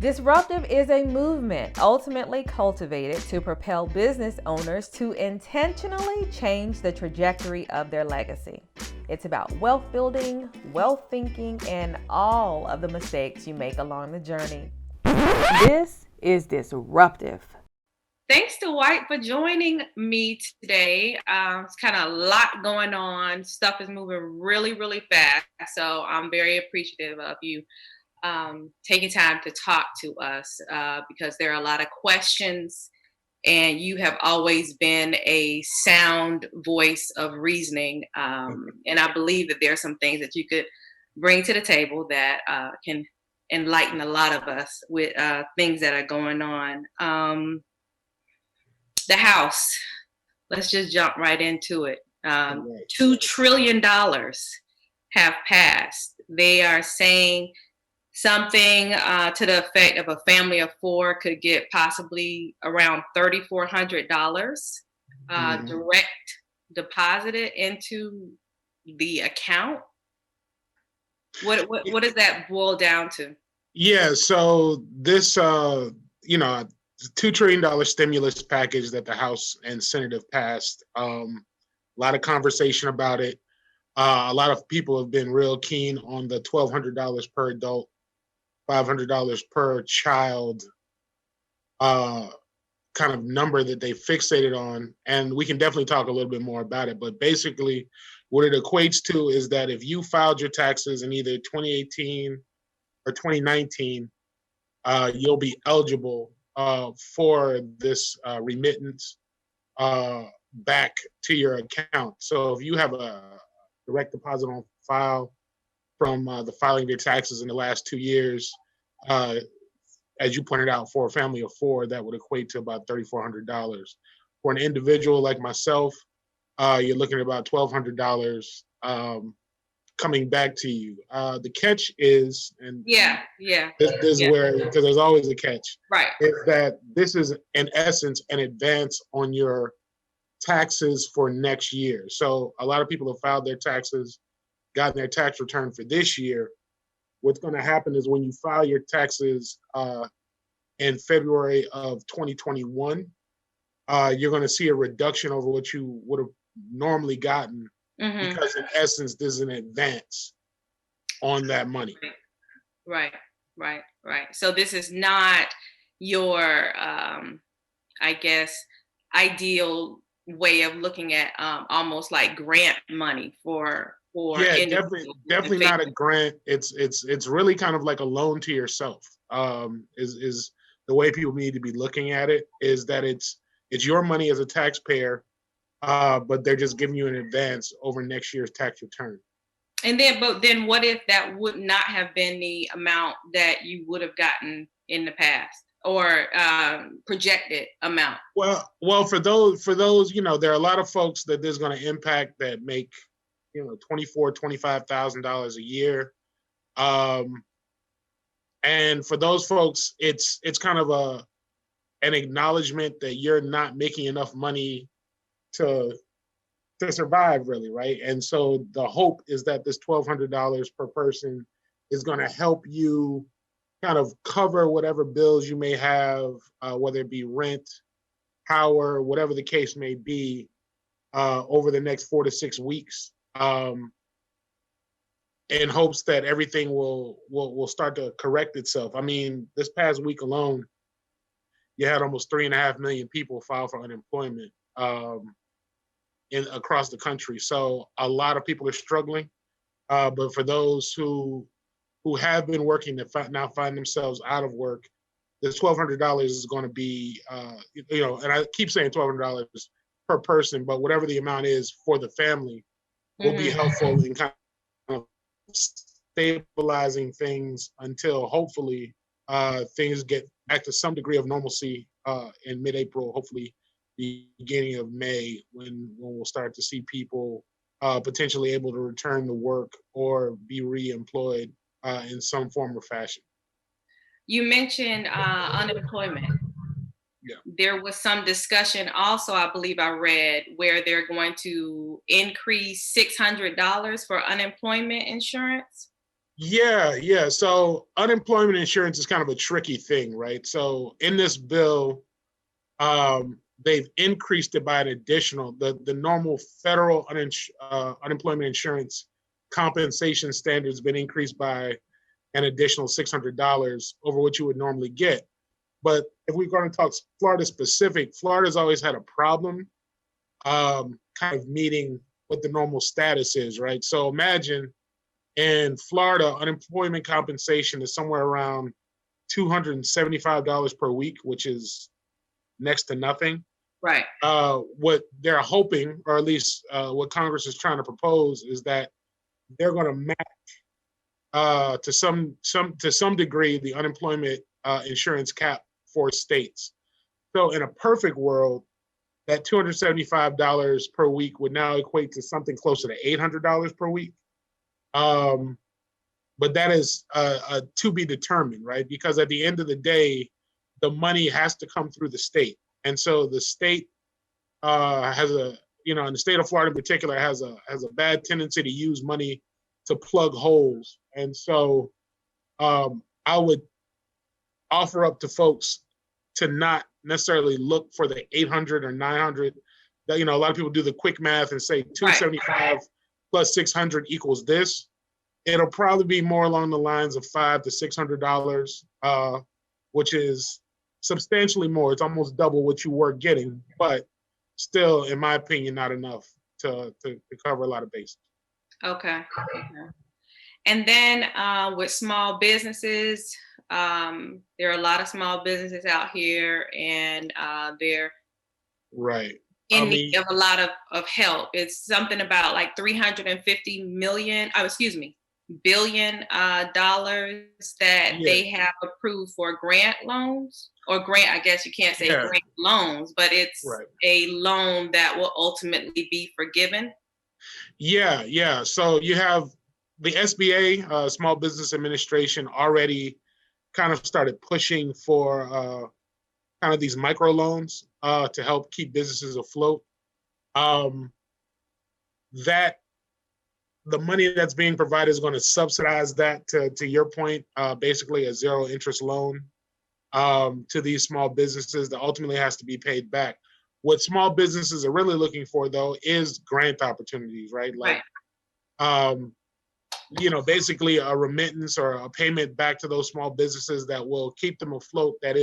Disruptive is a movement ultimately cultivated to propel business owners to intentionally change the trajectory of their legacy. It's about wealth building, wealth thinking, and all of the mistakes you make along the journey. This is Disruptive. Thanks to White for joining me today. It's kind of a lot going on. Stuff is moving really, really fast. So I'm very appreciative of you taking time to talk to us because there are a lot of questions, and you have always been a sound voice of reasoning. And I believe that there are some things that you could bring to the table that can enlighten a lot of us with things that are going on. The House, let's just jump right into it. $2 trillion have passed. They are saying something to the effect of a family of four could get possibly around $3,400 direct deposited into the account. What does that boil down to? Yeah, so this $2 trillion stimulus package that the House and Senate have passed. A lot of conversation about it. A lot of people have been real keen on the $1,200 per adult, $500 per child kind of number that they fixated on. And we can definitely talk a little bit more about it. But basically, what it equates to is that if you filed your taxes in either 2018 or 2019, you'll be eligible for this remittance back to your account. So if you have a direct deposit on file from the filing of your taxes in the last 2 years, as you pointed out, for a family of four, that would equate to about $3,400. For an individual like myself, you're looking at about $1,200 coming back to you. The catch is, and this is where, because there's always a catch, right? Is that this is in essence an advance on your taxes for next year. So a lot of people have filed their taxes, gotten their tax return for this year. What's going to happen is when you file your taxes in February of 2021, you're going to see a reduction over what you would have normally gotten, because in essence, this is an advance on that money. Right. So this is not your, I guess, ideal way of looking at almost like grant money for definitely not a grant. It's really kind of like a loan to yourself. Is the way people need to be looking at it, is that it's your money as a taxpayer, but they're just giving you an advance over next year's tax return. And then what if that would not have been the amount that you would have gotten in the past, or projected amount? Well, for those, there are a lot of folks that this is going to impact that make, $24,000-$25,000 a year. And for those folks, it's kind of an acknowledgement that you're not making enough money to survive, really, right? And so the hope is that this $1,200 per person is going to help you kind of cover whatever bills you may have, whether it be rent, power, whatever the case may be, over the next 4 to 6 weeks, in hopes that everything will start to correct itself. I mean, this past week alone, you had almost 3.5 million people file for unemployment across the country. So a lot of people are struggling. But for those who have been working that now find themselves out of work, this $1,200 is going to be, and I keep saying $1,200 per person, but whatever the amount is for the family will be helpful in kind of stabilizing things until hopefully things get back to some degree of normalcy in mid-April, hopefully the beginning of May, when we'll start to see people potentially able to return to work or be re-employed in some form or fashion. You mentioned unemployment. Yeah. There was some discussion also, I believe I read, where they're going to increase $600 for unemployment insurance. Yeah. So unemployment insurance is kind of a tricky thing, right? So in this bill, they've increased it by an additional the normal federal unemployment insurance compensation standard has been increased by an additional $600 over what you would normally get. But if we're going to talk Florida specific, Florida's always had a problem kind of meeting what the normal status is, right? So imagine in Florida, unemployment compensation is somewhere around $275 per week, which is next to nothing. Right. What they're hoping, or at least what Congress is trying to propose, is that they're going to match to some degree the unemployment insurance cap for states. So in a perfect world, that $275 per week would now equate to something closer to $800 per week. But that is to be determined, right? Because at the end of the day, the money has to come through the state. And so the state has a, in the state of Florida in particular, has a bad tendency to use money to plug holes. And so I would offer up to folks to not necessarily look for the 800 or 900. A lot of people do the quick math and say 275 plus 600 equals this. It'll probably be more along the lines of $500 to $600, which is substantially more. It's almost double what you were getting, but still, in my opinion, not enough to cover a lot of bases. Okay. And then with small businesses, there are a lot of small businesses out here, and they're in need of a lot of help. It's something about like $350 billion that they have approved for grant loans, or grant, I guess you can't say grant loans, but it's a loan that will ultimately be forgiven. Yeah. So you have the SBA, Small Business Administration, already kind of started pushing for kind of these microloans to help keep businesses afloat. That the money that's being provided is going to subsidize that, to your point, basically a zero interest loan to these small businesses that ultimately has to be paid back. What small businesses are really looking for, though, is grant opportunities, right? Like, basically a remittance or a payment back to those small businesses that will keep them afloat. That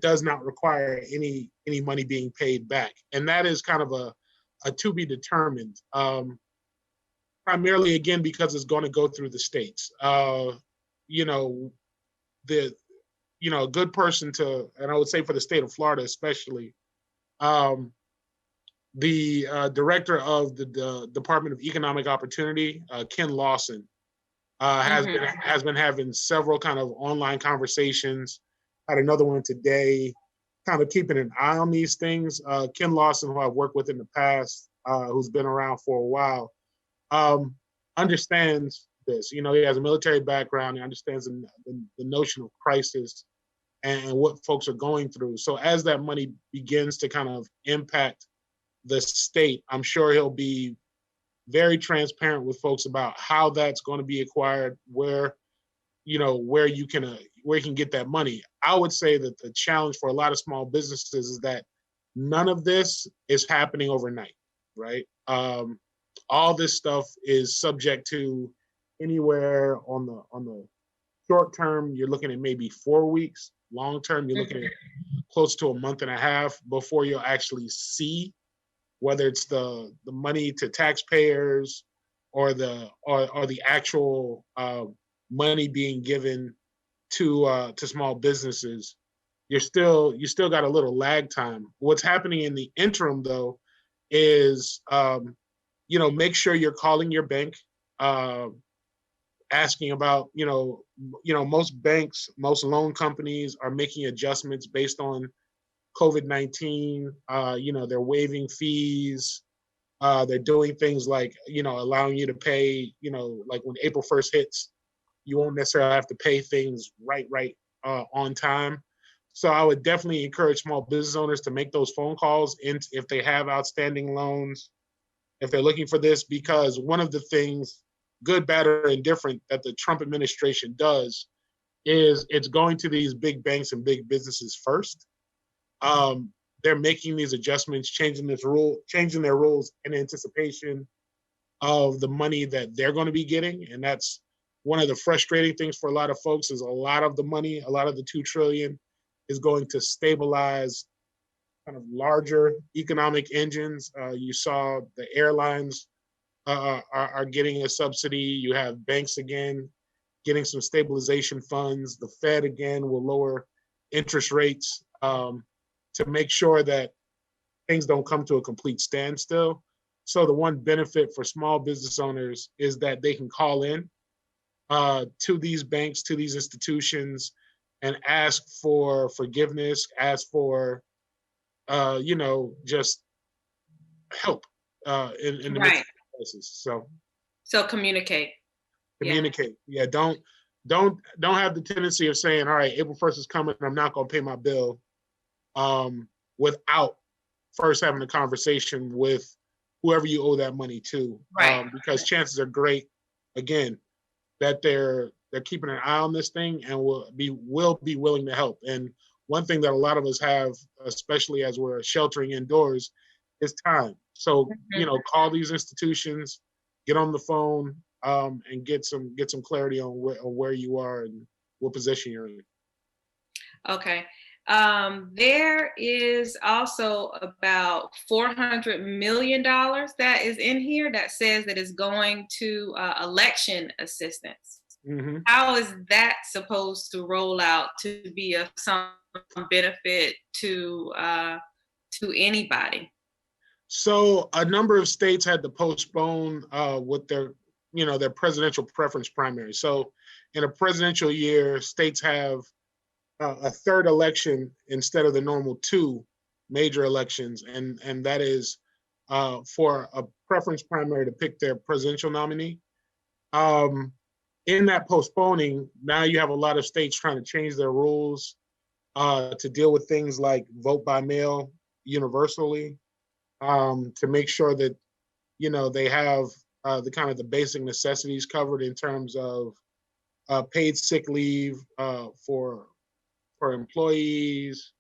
does not require any money being paid back, and that is kind of a to be determined. Primarily, again, because it's going to go through the states. A good person and I would say for the state of Florida especially, the director of the Department of Economic Opportunity, Ken Lawson, has been having several kind of online conversations. Had another one today, kind of keeping an eye on these things. Ken Lawson, who I've worked with in the past, who's been around for a while, understands this. He has a military background. He understands the notion of crisis and what folks are going through. So as that money begins to kind of impact the state, I'm sure he'll be very transparent with folks about how that's going to be acquired, where you can get that money. I would say that the challenge for a lot of small businesses is that none of this is happening overnight, right? All this stuff is subject to anywhere on the short term, you're looking at maybe 4 weeks. Long term, you're looking at close to a month and a half before you'll actually see whether it's the money to taxpayers or the actual money being given to small businesses. You still got a little lag time. What's happening in the interim, though, is make sure you're calling your bank, asking about most banks, most loan companies are making adjustments based on COVID-19. They're waiving fees. They're doing things like allowing you to pay. Like when April 1st hits, you won't necessarily have to pay things right on time. So I would definitely encourage small business owners to make those phone calls if they have outstanding loans, if they're looking for this, because one of the things good, bad, or indifferent that the Trump administration does is it's going to these big banks and big businesses first. They're making these adjustments, changing their rules in anticipation of the money that they're going to be getting. And that's one of the frustrating things for a lot of folks is a lot of the money, a lot of the 2 trillion is going to stabilize kind of larger economic engines. You saw the airlines are getting a subsidy. You have banks again getting some stabilization funds. The Fed again will lower interest rates to make sure that things don't come to a complete standstill. So the one benefit for small business owners is that they can call in to these banks, to these institutions, and ask for forgiveness, ask for, just help in the midst of the crisis. So communicate. Communicate. Yeah, don't have the tendency of saying, all right, April 1st is coming, I'm not going to pay my bill, without first having a conversation with whoever you owe that money to. Right. Because chances are great, again, that they're keeping an eye on this thing and will be willing to help. And one thing that a lot of us have, especially as we're sheltering indoors, is time. So, call these institutions, get on the phone, and get some clarity on where you are and what position you're in. Okay. There is also about $400 million that is in here that says that it's going to election assistance. Mm-hmm. How is that supposed to roll out to be of some benefit to anybody? So a number of states had to postpone with their presidential preference primary. So in a presidential year, states have a third election instead of the normal 2 major elections, and that is for a preference primary to pick their presidential nominee. In that postponing, now you have a lot of states trying to change their rules to deal with things like vote by mail universally, to make sure that they have the kind of the basic necessities covered in terms of paid sick leave for employees,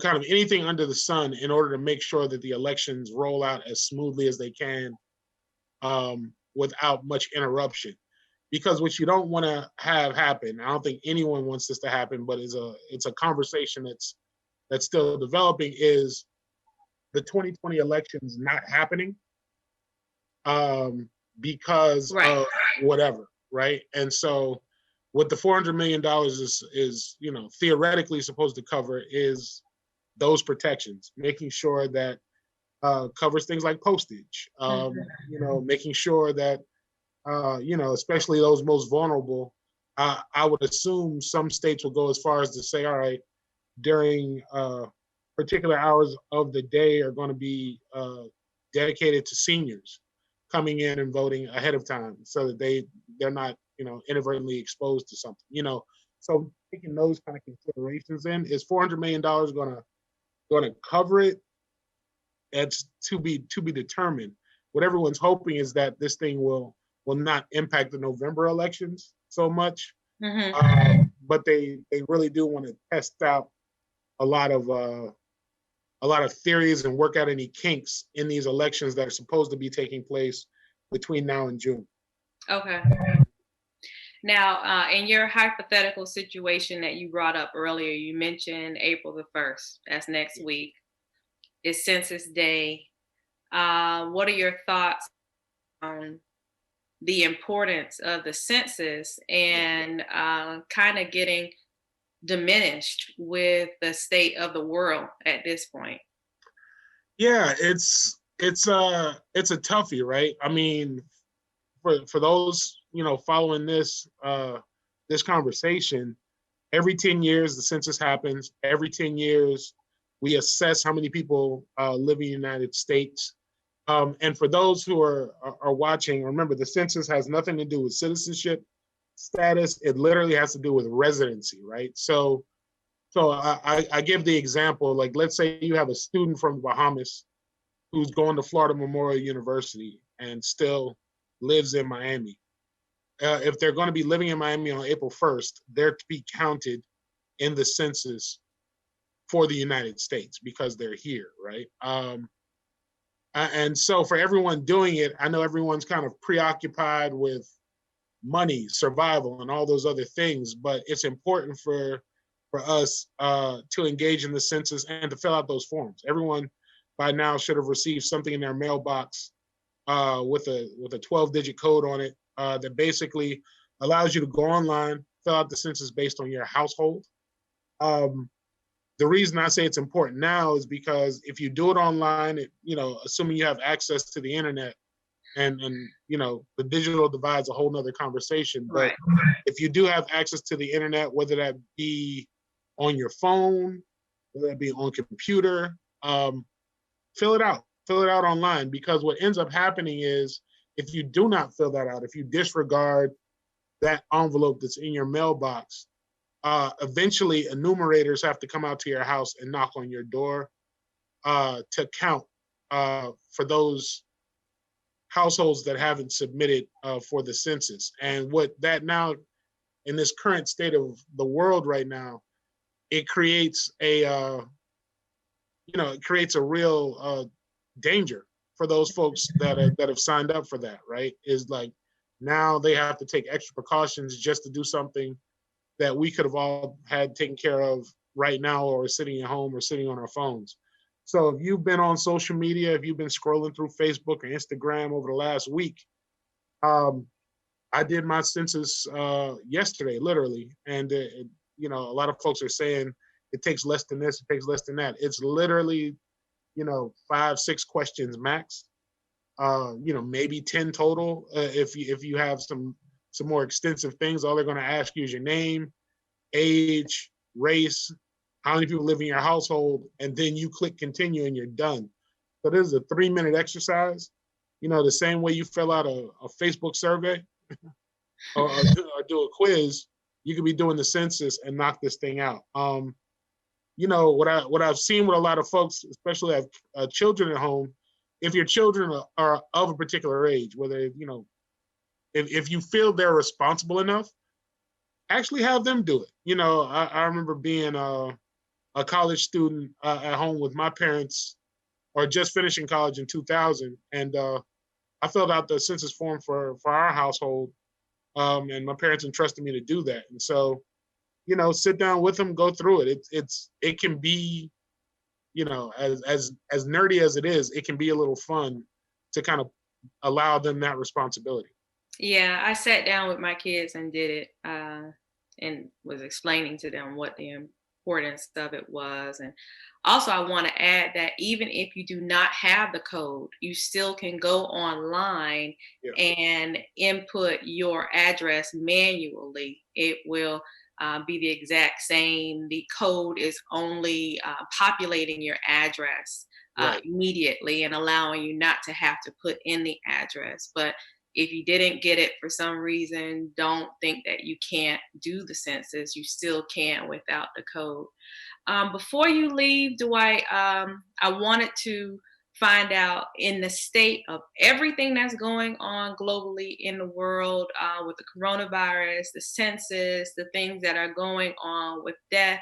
kind of anything under the sun in order to make sure that the elections roll out as smoothly as they can without much interruption. Because what you don't want to have happen, I don't think anyone wants this to happen, but it's a conversation that's still developing, is the 2020 elections not happening because of whatever, right? And so what the $400 million is theoretically supposed to cover is those protections, making sure that covers things like postage, making sure that especially those most vulnerable. I would assume some states will go as far as to say, all right, during particular hours of the day are going to be dedicated to seniors coming in and voting ahead of time, so that they're not inadvertently exposed to something. So taking those kind of considerations in, is $400 million going to cover it? That's to be determined. What everyone's hoping is that this thing will not impact the November elections so much, but they really do want to test out a lot of theories and work out any kinks in these elections that are supposed to be taking place between now and June. Okay. Now, in your hypothetical situation that you brought up earlier, you mentioned April the 1st. That's next week. It's Census Day. What are your thoughts on the importance of the census and kind of getting diminished with the state of the world at this point? Yeah, it's a toughie, right? I mean, for those following this conversation, every 10 years the census happens. Every 10 years we assess how many people live in the United States. And for those who are watching, remember, the census has nothing to do with citizenship status. It literally has to do with residency, right? So I give the example, like, let's say you have a student from Bahamas who's going to Florida Memorial University and still lives in Miami. if they're going to be living in Miami on April 1st, they're to be counted in the census for the United States because they're here, right? And so for everyone doing it, I know everyone's kind of preoccupied with money, survival, and all those other things, but it's important for us to engage in the census and to fill out those forms. Everyone by now should have received something in their mailbox with a 12-digit code on it that basically allows you to go online, fill out the census based on your household. The reason I say it's important now is because if you do it online, assuming you have access to the internet, and the digital divide's a whole nother conversation. But Right. if you do have access to the internet, whether that be on your phone, whether that be on computer, fill it out online, because what ends up happening is if you do not fill that out, if you disregard that envelope that's in your mailbox, eventually enumerators have to come out to your house and knock on your door to count for those households that haven't submitted for the census. And what that now, in this current state of the world right now, it creates a real danger for those folks that have signed up for that, right? Is like now they have to take extra precautions just to do something that we could have all had taken care of right now, or sitting at home or sitting on our phones. So if you've been on social media, if you've been scrolling through Facebook or Instagram over the last week, I did my census yesterday, literally. And, a lot of folks are saying it takes less than this, it takes less than that. It's literally, 5-6 questions max, maybe 10 total. If you have some more extensive things, all they're going to ask you is your name, age, race, how many people live in your household, and then you click continue and you're done. So this is a 3-minute exercise, the same way you fill out a Facebook survey or do a quiz, you could be doing the census and knock this thing out. What I've seen with a lot of folks, especially have children at home, if your children are of a particular age, whether, if you feel they're responsible enough, actually have them do it. I remember being a college student at home with my parents, or just finishing college in 2000. And I filled out the census form for our household. And my parents entrusted me to do that. And so, sit down with them, go through it. It can be, as nerdy as it is, it can be a little fun to kind of allow them that responsibility. Yeah, I sat down with my kids and did it and was explaining to them what the importance of it was. And also, I want to add that even if you do not have the code, you still can go online and input your address manually. It will be the exact same. The code is only populating your address immediately and allowing you not to have to put in the address. But if you didn't get it for some reason, don't think that you can't do the census. You still can without the code. Before you leave, Dwight, I wanted to find out, in the state of everything that's going on globally in the world with the coronavirus, the census, the things that are going on with deaths,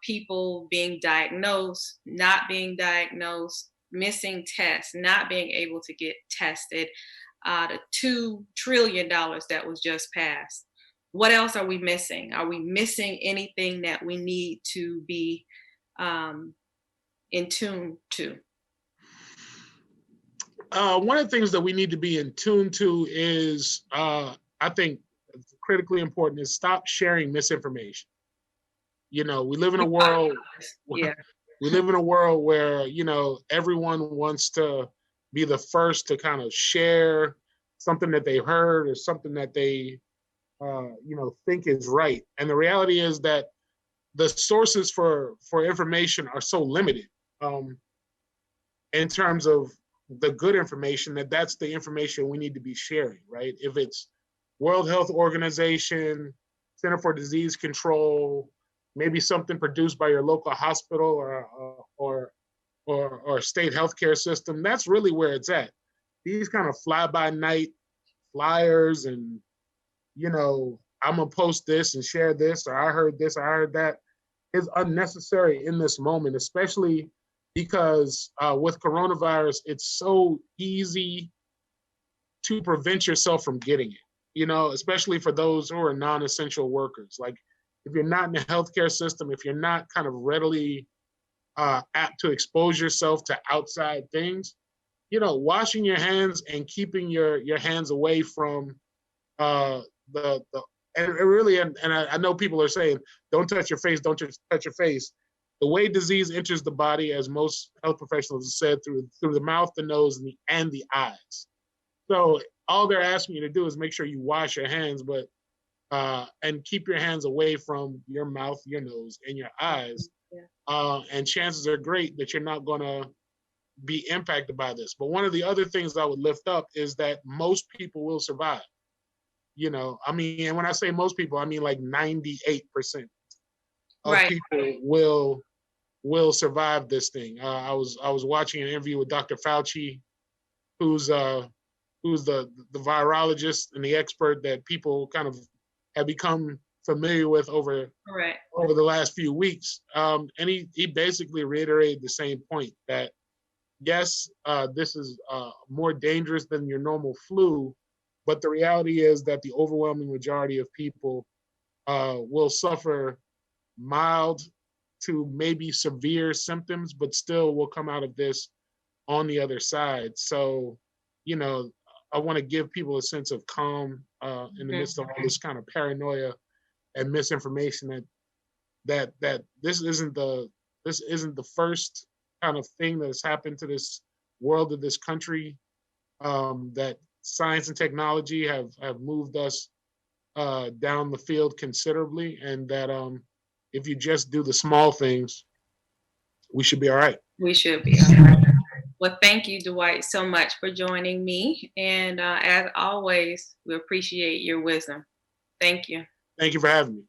people being diagnosed, not being diagnosed, missing tests, not being able to get tested, the $2 trillion that was just passed. What else are we missing? Are we missing anything that we need to be in tune to? One of the things that we need to be in tune to is, I think, critically important, is stop sharing misinformation. We live in a world. Yeah. We live in a world where everyone wants to be the first to kind of share something that they heard or something that they think is right. And the reality is that the sources for information are so limited in terms of the good information, that's the information we need to be sharing, right? If it's World Health Organization, Center for Disease Control, maybe something produced by your local hospital or state healthcare system, that's really where it's at. These kind of fly-by-night flyers and, I'm gonna post this and share this, or I heard this, or I heard that, is unnecessary in this moment, especially because with coronavirus, it's so easy to prevent yourself from getting it, especially for those who are non-essential workers. Like if you're not in the healthcare system, if you're not kind of readily apt to expose yourself to outside things, washing your hands and keeping your hands away from the and really, and I know people are saying, don't touch your face, don't touch your face. The way disease enters the body, as most health professionals have said, through the mouth, the nose, and the eyes. So all they're asking you to do is make sure you wash your hands, but and keep your hands away from your mouth, your nose, and your eyes. Yeah. And chances are great that you're not going to be impacted by this. But one of the other things I would lift up is that most people will survive. And when I say most people, I mean like 98% of people will survive this thing. I was watching an interview with Dr. Fauci, who's the virologist and the expert that people kind of have become familiar with over the last few weeks. And he basically reiterated the same point that, yes, this is more dangerous than your normal flu, but the reality is that the overwhelming majority of people will suffer mild to maybe severe symptoms, but still will come out of this on the other side. So, I want to give people a sense of calm in the midst of all this kind of paranoia and misinformation that this isn't the first kind of thing that's happened to this world, of this country, that science and technology have moved us down the field considerably, and that if you just do the small things, we should be all right. We should be all right. Well, thank you, Dwight, so much for joining me. And as always, we appreciate your wisdom. Thank you. Thank you for having me.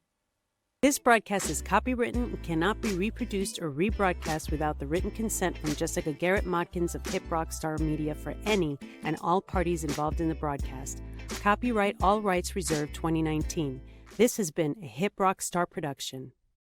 This broadcast is copywritten and cannot be reproduced or rebroadcast without the written consent from Jessica Garrett-Modkins of Hip Rockstar Media for any and all parties involved in the broadcast. Copyright all rights reserved 2019. This has been a Hip Rockstar production.